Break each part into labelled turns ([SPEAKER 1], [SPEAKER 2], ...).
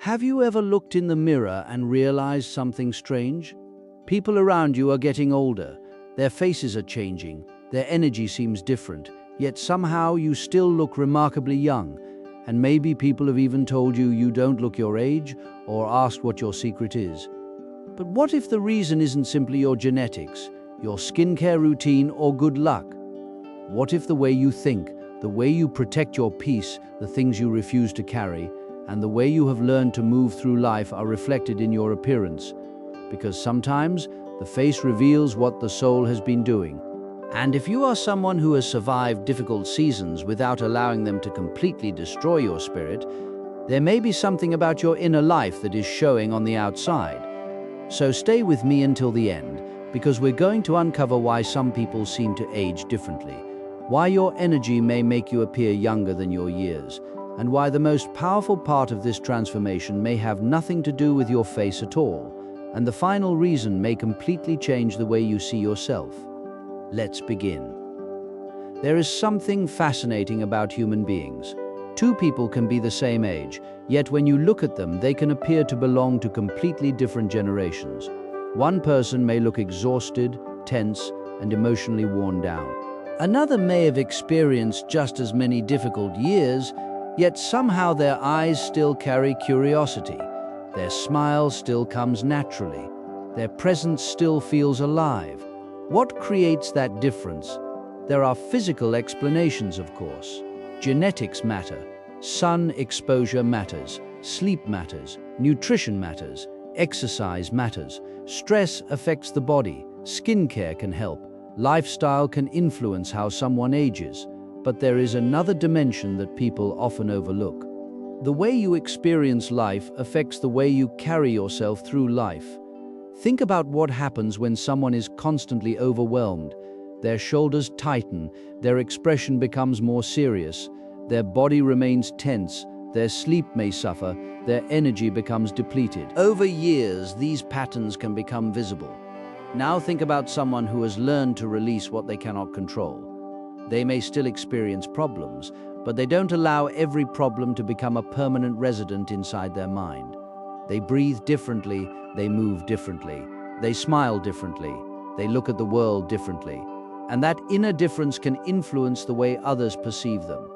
[SPEAKER 1] Have you ever looked in the mirror and realized something strange? People around you are getting older, their faces are changing, their energy seems different, yet somehow you still look remarkably young, and maybe people have even told you you don't look your age or asked what your secret is. But what if the reason isn't simply your genetics, your skincare routine, or good luck? What if the way you think, the way you protect your peace, the things you refuse to carry, and the way you have learned to move through life are reflected in your appearance? Because sometimes the face reveals what the soul has been doing. And if you are someone who has survived difficult seasons without allowing them to completely destroy your spirit, there may be something about your inner life that is showing on the outside. So stay with me until the end, because we're going to uncover why some people seem to age differently, why your energy may make you appear younger than your years, and why the most powerful part of this transformation may have nothing to do with your face at all, and the final reason may completely change the way you see yourself. Let's begin. There is something fascinating about human beings. Two people can be the same age, yet when you look at them, they can appear to belong to completely different generations. One person may look exhausted, tense, and emotionally worn down. Another may have experienced just as many difficult years, yet somehow their eyes still carry curiosity. Their smile still comes naturally. Their presence still feels alive. What creates that difference? There are physical explanations, of course. Genetics matter. Sun exposure matters. Sleep matters. Nutrition matters. Exercise matters. Stress affects the body. Skincare can help. Lifestyle can influence how someone ages. But there is another dimension that people often overlook. The way you experience life affects the way you carry yourself through life. Think about what happens when someone is constantly overwhelmed. Their shoulders tighten, their expression becomes more serious, their body remains tense, their sleep may suffer, their energy becomes depleted. Over years, these patterns can become visible. Now think about someone who has learned to release what they cannot control. They may still experience problems, but they don't allow every problem to become a permanent resident inside their mind. They breathe differently, they move differently, they smile differently, they look at the world differently. And that inner difference can influence the way others perceive them.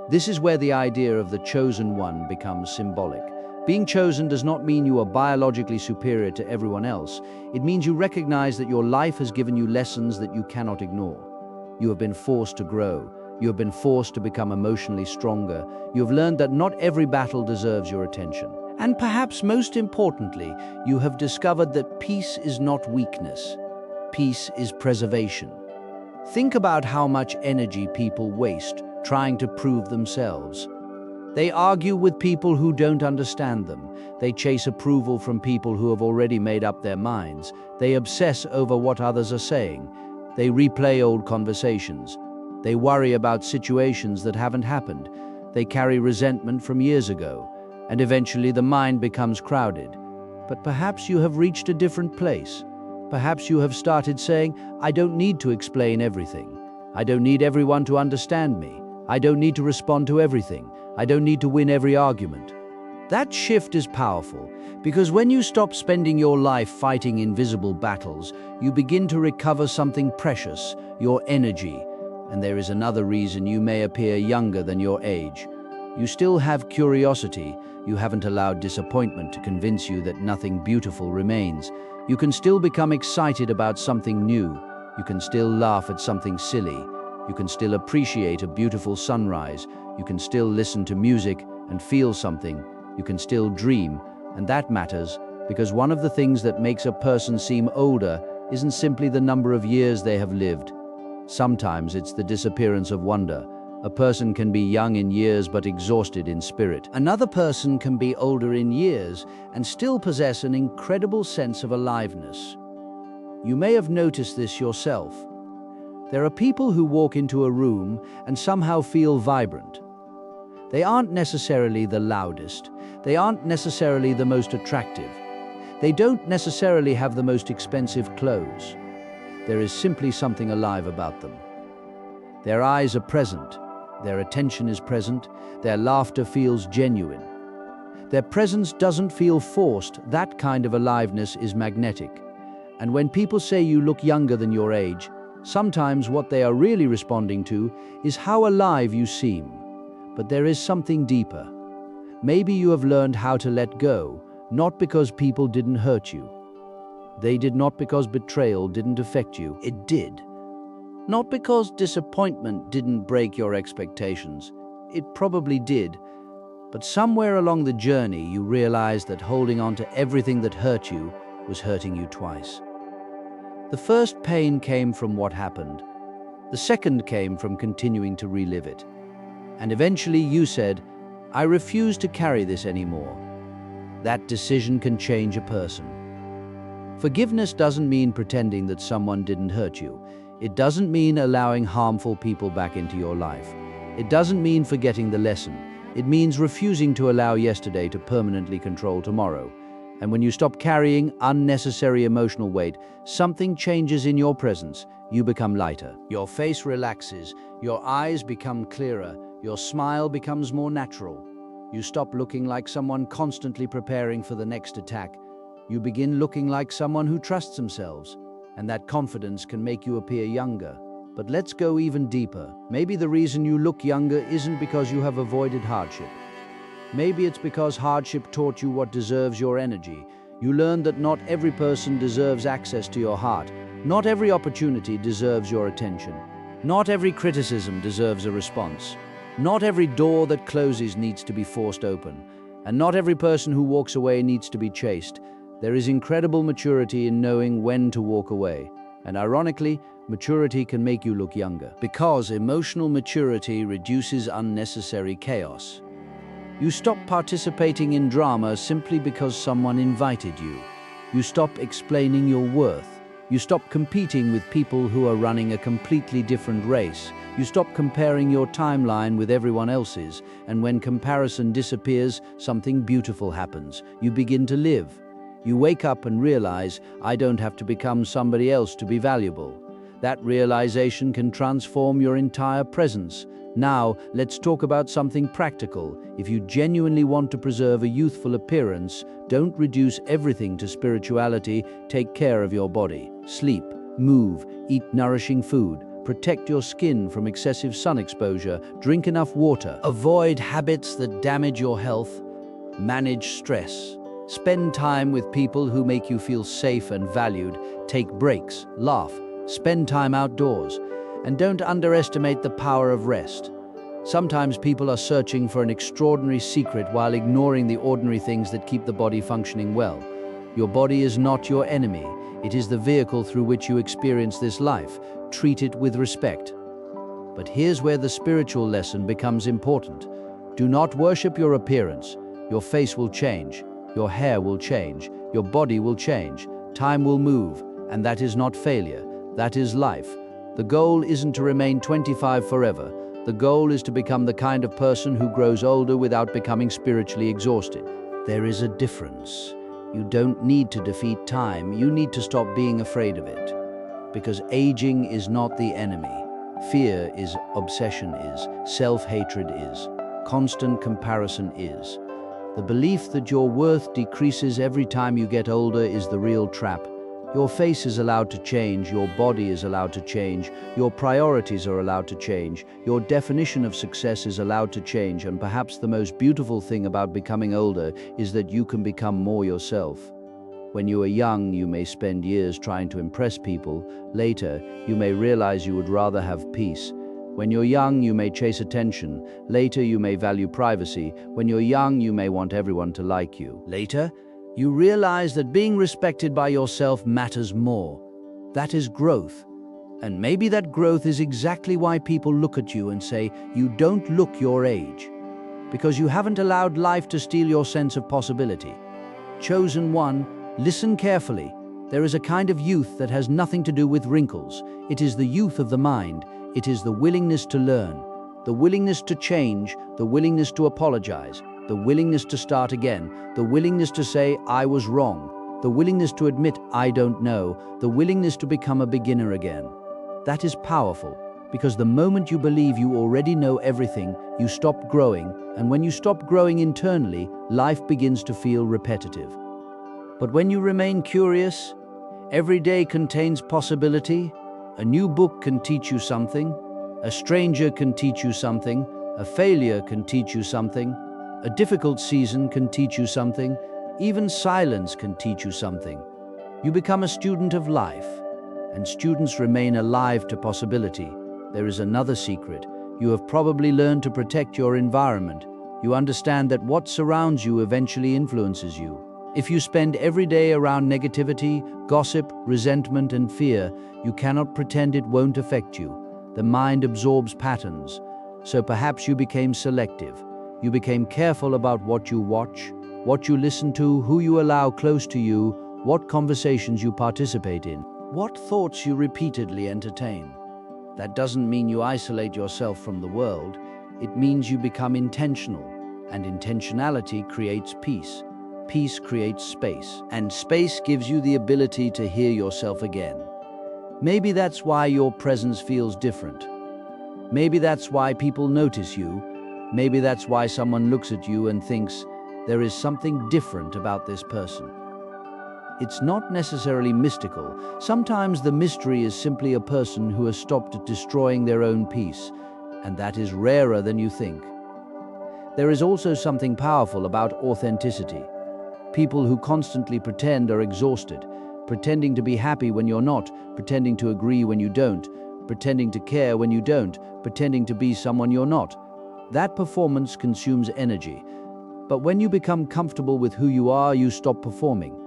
[SPEAKER 1] This is where the idea of the chosen one becomes symbolic. Being chosen does not mean you are biologically superior to everyone else. It means you recognize that your life has given you lessons that you cannot ignore. You have been forced to grow. You have been forced to become emotionally stronger. You have learned that not every battle deserves your attention. And perhaps most importantly, you have discovered that peace is not weakness. Peace is preservation. Think about how much energy people waste trying to prove themselves. They argue with people who don't understand them. They chase approval from people who have already made up their minds. They obsess over what others are saying. They replay old conversations. They worry about situations that haven't happened. They carry resentment from years ago. And eventually the mind becomes crowded. But perhaps you have reached a different place. Perhaps you have started saying, I don't need to explain everything. I don't need everyone to understand me. I don't need to respond to everything. I don't need to win every argument. That shift is powerful, because when you stop spending your life fighting invisible battles, you begin to recover something precious, your energy. And there is another reason you may appear younger than your age. You still have curiosity. You haven't allowed disappointment to convince you that nothing beautiful remains. You can still become excited about something new. You can still laugh at something silly. You can still appreciate a beautiful sunrise. You can still listen to music and feel something. You can still dream, and that matters, because one of the things that makes a person seem older isn't simply the number of years they have lived. Sometimes it's the disappearance of wonder. A person can be young in years but exhausted in spirit. Another person can be older in years and still possess an incredible sense of aliveness. You may have noticed this yourself. There are people who walk into a room and somehow feel vibrant. They aren't necessarily the loudest. They aren't necessarily the most attractive. They don't necessarily have the most expensive clothes. There is simply something alive about them. Their eyes are present. Their attention is present. Their laughter feels genuine. Their presence doesn't feel forced. That kind of aliveness is magnetic. And when people say you look younger than your age, sometimes what they are really responding to is how alive you seem. But there is something deeper. Maybe you have learned how to let go, not because people didn't hurt you. They did not because betrayal didn't affect you. It did. Not because disappointment didn't break your expectations. It probably did. But somewhere along the journey, you realized that holding on to everything that hurt you was hurting you twice. The first pain came from what happened. The second came from continuing to relive it. And eventually you said, "I refuse to carry this anymore." That decision can change a person. Forgiveness doesn't mean pretending that someone didn't hurt you. It doesn't mean allowing harmful people back into your life. It doesn't mean forgetting the lesson. It means refusing to allow yesterday to permanently control tomorrow. And when you stop carrying unnecessary emotional weight, something changes in your presence. You become lighter. Your face relaxes. Your eyes become clearer. Your smile becomes more natural. You stop looking like someone constantly preparing for the next attack. You begin looking like someone who trusts themselves. And that confidence can make you appear younger. But let's go even deeper. Maybe the reason you look younger isn't because you have avoided hardship. Maybe it's because hardship taught you what deserves your energy. You learned that not every person deserves access to your heart. Not every opportunity deserves your attention. Not every criticism deserves a response. Not every door that closes needs to be forced open. And not every person who walks away needs to be chased. There is incredible maturity in knowing when to walk away. And ironically, maturity can make you look younger. Because emotional maturity reduces unnecessary chaos. You stop participating in drama simply because someone invited you. You stop explaining your worth. You stop competing with people who are running a completely different race. You stop comparing your timeline with everyone else's. And when comparison disappears, something beautiful happens. You begin to live. You wake up and realize, I don't have to become somebody else to be valuable. That realization can transform your entire presence. Now, let's talk about something practical. If you genuinely want to preserve a youthful appearance, don't reduce everything to spirituality. Take care of your body. Sleep, move, eat nourishing food. Protect your skin from excessive sun exposure. Drink enough water. Avoid habits that damage your health. Manage stress. Spend time with people who make you feel safe and valued. Take breaks, laugh, spend time outdoors. And don't underestimate the power of rest. Sometimes people are searching for an extraordinary secret while ignoring the ordinary things that keep the body functioning well. Your body is not your enemy. It is the vehicle through which you experience this life. Treat it with respect. But here's where the spiritual lesson becomes important. Do not worship your appearance. Your face will change. Your hair will change. Your body will change. Time will move. And that is not failure. That is life. The goal isn't to remain 25 forever. The goal is to become the kind of person who grows older without becoming spiritually exhausted. There is a difference. You don't need to defeat time. You need to stop being afraid of it. Because aging is not the enemy. Fear is, obsession is, self-hatred is, constant comparison is. The belief that your worth decreases every time you get older is the real trap. Your face is allowed to change, your body is allowed to change, your priorities are allowed to change, your definition of success is allowed to change, and perhaps the most beautiful thing about becoming older is that you can become more yourself. When you are young, you may spend years trying to impress people. Later, you may realize you would rather have peace. When you're young, you may chase attention. Later, you may value privacy. When you're young, you may want everyone to like you. Later, you realize that being respected by yourself matters more. That is growth. And maybe that growth is exactly why people look at you and say, you don't look your age. Because you haven't allowed life to steal your sense of possibility. Chosen one, listen carefully. There is a kind of youth that has nothing to do with wrinkles. It is the youth of the mind. It is the willingness to learn, the willingness to change, the willingness to apologize, the willingness to start again, the willingness to say, I was wrong, the willingness to admit, I don't know, the willingness to become a beginner again. That is powerful, Because the moment you believe you already know everything, you stop growing, and when you stop growing internally, life begins to feel repetitive. But when you remain curious, every day contains possibility. A new book can teach you something, a stranger can teach you something, a failure can teach you something, a difficult season can teach you something, even silence can teach you something. You become a student of life, and students remain alive to possibility. There is another secret. You have probably learned to protect your environment. You understand that what surrounds you eventually influences you. If you spend every day around negativity, gossip, resentment, and fear, you cannot pretend it won't affect you. The mind absorbs patterns. So perhaps you became selective. You became careful about what you watch, what you listen to, who you allow close to you, what conversations you participate in, what thoughts you repeatedly entertain. That doesn't mean you isolate yourself from the world. It means you become intentional, and intentionality creates peace. Peace creates space, and space gives you the ability to hear yourself again. Maybe that's why your presence feels different. Maybe that's why people notice you. Maybe that's why someone looks at you and thinks, there is something different about this person. It's not necessarily mystical. Sometimes the mystery is simply a person who has stopped destroying their own peace, and that is rarer than you think. There is also something powerful about authenticity. People who constantly pretend are exhausted, pretending to be happy when you're not, pretending to agree when you don't, pretending to care when you don't, pretending to be someone you're not. That performance consumes energy. But when you become comfortable with who you are, you stop performing.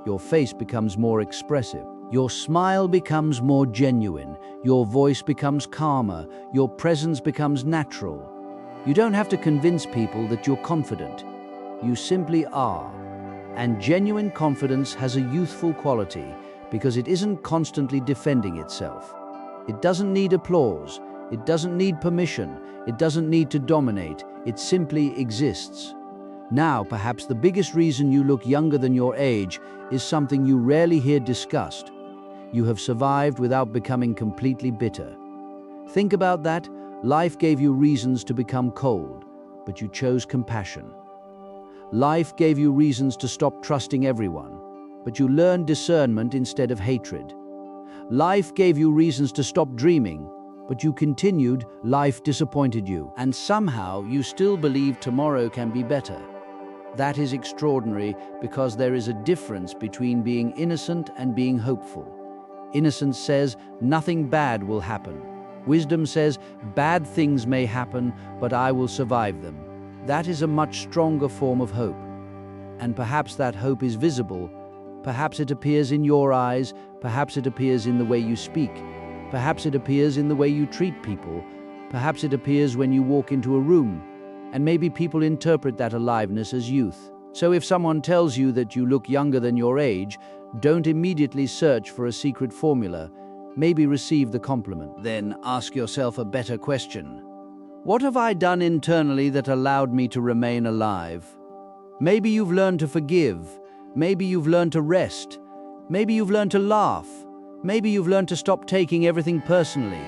[SPEAKER 1] Your face becomes more expressive. Your smile becomes more genuine. Your voice becomes calmer. Your presence becomes natural. You don't have to convince people that you're confident. You simply are. And genuine confidence has a youthful quality because it isn't constantly defending itself. It doesn't need applause. It doesn't need permission. It doesn't need to dominate. It simply exists. Now, perhaps the biggest reason you look younger than your age is something you rarely hear discussed. You have survived without becoming completely bitter. Think about that. Life gave you reasons to become cold, but you chose compassion. Life gave you reasons to stop trusting everyone, but you learned discernment instead of hatred. Life gave you reasons to stop dreaming, but you continued. Life disappointed you, and somehow you still believe tomorrow can be better. That is extraordinary because there is a difference between being innocent and being hopeful. Innocence says nothing bad will happen. Wisdom says bad things may happen, but I will survive them. That is a much stronger form of hope. And perhaps that hope is visible. Perhaps it appears in your eyes. Perhaps it appears in the way you speak. Perhaps it appears in the way you treat people. Perhaps it appears when you walk into a room. And maybe people interpret that aliveness as youth. So if someone tells you that you look younger than your age, don't immediately search for a secret formula. Maybe receive the compliment. Then ask yourself a better question. What have I done internally that allowed me to remain alive? Maybe you've learned to forgive. Maybe you've learned to rest. Maybe you've learned to laugh. Maybe you've learned to stop taking everything personally.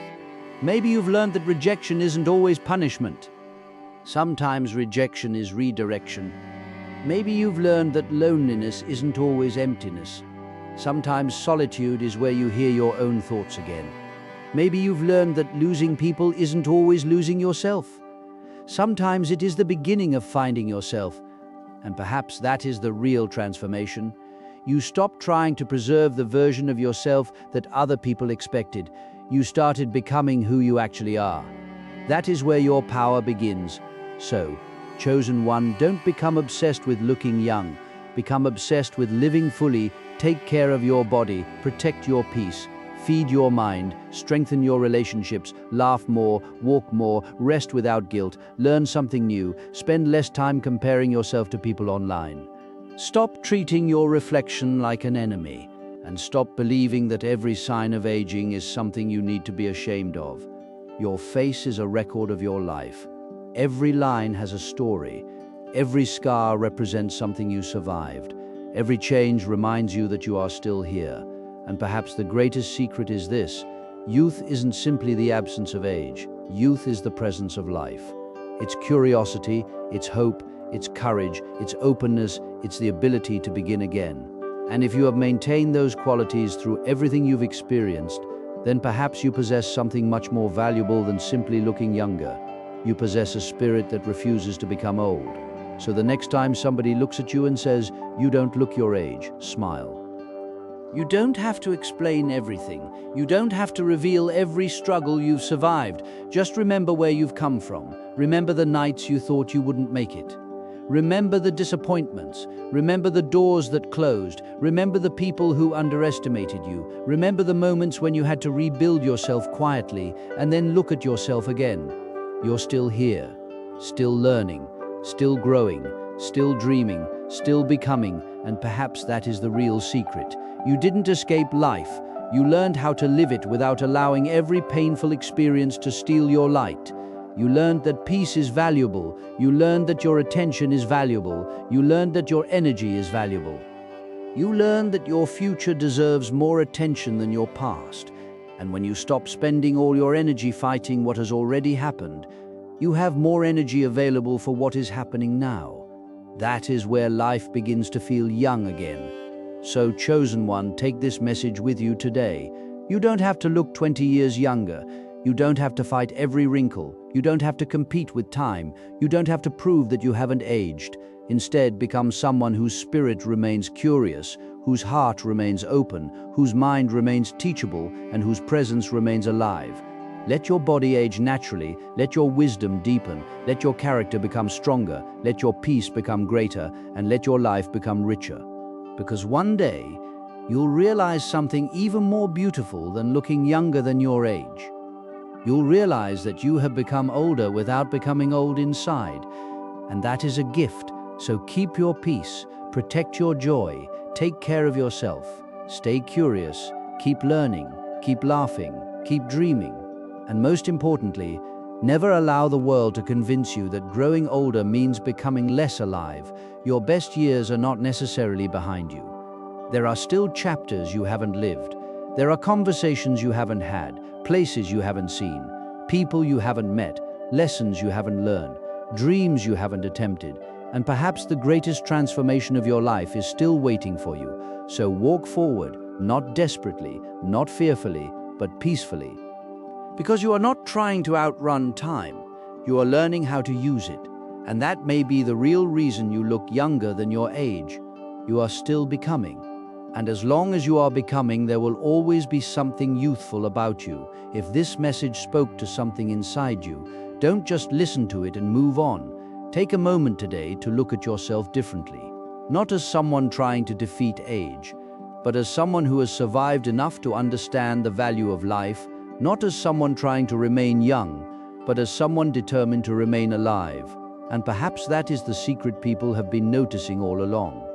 [SPEAKER 1] Maybe you've learned that rejection isn't always punishment. Sometimes rejection is redirection. Maybe you've learned that loneliness isn't always emptiness. Sometimes solitude is where you hear your own thoughts again. Maybe you've learned that losing people isn't always losing yourself. Sometimes it is the beginning of finding yourself. And perhaps that is the real transformation. You stopped trying to preserve the version of yourself that other people expected. You started becoming who you actually are. That is where your power begins. So, chosen one, don't become obsessed with looking young. Become obsessed with living fully. Take care of your body, protect your peace, feed your mind, strengthen your relationships, laugh more, walk more, rest without guilt, learn something new, spend less time comparing yourself to people online. Stop treating your reflection like an enemy, and stop believing that every sign of aging is something you need to be ashamed of. Your face is a record of your life. Every line has a story. Every scar represents something you survived. Every change reminds you that you are still here. And perhaps the greatest secret is this: Youth isn't simply the absence of age. Youth is the presence of life. It's curiosity, it's hope, it's courage, it's openness, it's the ability to begin again. And if you have maintained those qualities through everything you've experienced, then perhaps you possess something much more valuable than simply looking younger. You possess a spirit that refuses to become old. So the next time somebody looks at you and says, "You don't look your age," smile. You don't have to explain everything. You don't have to reveal every struggle you've survived. Just remember where you've come from. Remember the nights you thought you wouldn't make it. Remember the disappointments. Remember the doors that closed. Remember the people who underestimated you. Remember the moments when you had to rebuild yourself quietly and then look at yourself again. You're still here, still learning, still growing, still dreaming, still becoming, and perhaps that is the real secret. You didn't escape life. You learned how to live it without allowing every painful experience to steal your light. You learned that peace is valuable. You learned that your attention is valuable. You learned that your energy is valuable. You learned that your future deserves more attention than your past. And when you stop spending all your energy fighting what has already happened, you have more energy available for what is happening now. That is where life begins to feel young again. So, chosen one, take this message with you today. You don't have to look 20 years younger. You don't have to fight every wrinkle. You don't have to compete with time. You don't have to prove that you haven't aged. Instead, become someone whose spirit remains curious, whose heart remains open, whose mind remains teachable, and whose presence remains alive. Let your body age naturally, let your wisdom deepen, let your character become stronger, let your peace become greater, and let your life become richer. Because one day, you'll realize something even more beautiful than looking younger than your age. You'll realize that you have become older without becoming old inside. And that is a gift. So keep your peace, protect your joy, take care of yourself, stay curious, keep learning, keep laughing, keep dreaming. And most importantly, never allow the world to convince you that growing older means becoming less alive. Your best years are not necessarily behind you. There are still chapters you haven't lived. There are conversations you haven't had, places you haven't seen, people you haven't met, lessons you haven't learned, dreams you haven't attempted, and perhaps the greatest transformation of your life is still waiting for you. So walk forward, not desperately, not fearfully, but peacefully. Because you are not trying to outrun time, you are learning how to use it. And that may be the real reason you look younger than your age. You are still becoming. And as long as you are becoming, there will always be something youthful about you. If this message spoke to something inside you, don't just listen to it and move on. Take a moment today to look at yourself differently. Not as someone trying to defeat age, but as someone who has survived enough to understand the value of life. Not as someone trying to remain young, but as someone determined to remain alive. And perhaps that is the secret people have been noticing all along.